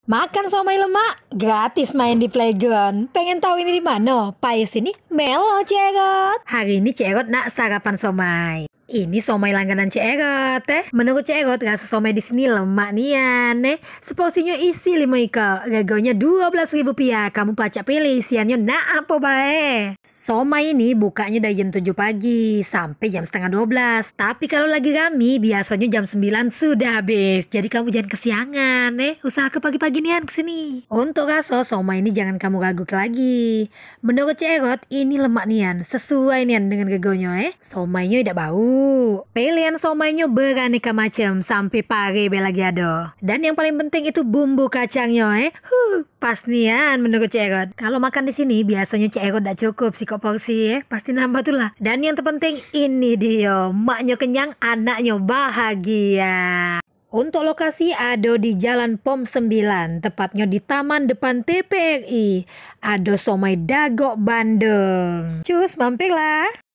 Makan somai lemak, gratis main di playground. Pengen tahu ini di mana? Payo sini, melo Cerot. Hari ini Cerot nak sarapan somai. Ini somai langganan Cerot Menurut Cerot rasa somai di sini lemak nian Seporsinya isi 5 ika. Regonya Rp12.000. Kamu pacak pilih isiannya nak apa bae. Somai ini bukanya dari jam 7 pagi sampai jam setengah 12. Tapi kalau lagi rame biasanya jam 9 sudah habis. Jadi kamu jangan kesiangan usaha ke pagi-pagi nian kesini. Untuk rasa somai ini jangan kamu ragu lagi. Menurut Cerot ini lemak nian, sesuai nian dengan regonya Somainya tidak bau. Pilihan somainya beraneka macam sampai pare lagi ada. Dan yang paling penting itu bumbu kacangnya pas nian menurut Cerot. Kalau makan di sini biasanya Cerot tidak cukup sih kok porsi pasti nambah tuh lah. Dan yang terpenting ini dia, maknya kenyang, anaknya bahagia. Untuk lokasi ada di Jalan POM 9, tepatnya di taman depan TPRI. Ada somai Dagok Bandeng. Cus, mampirlah.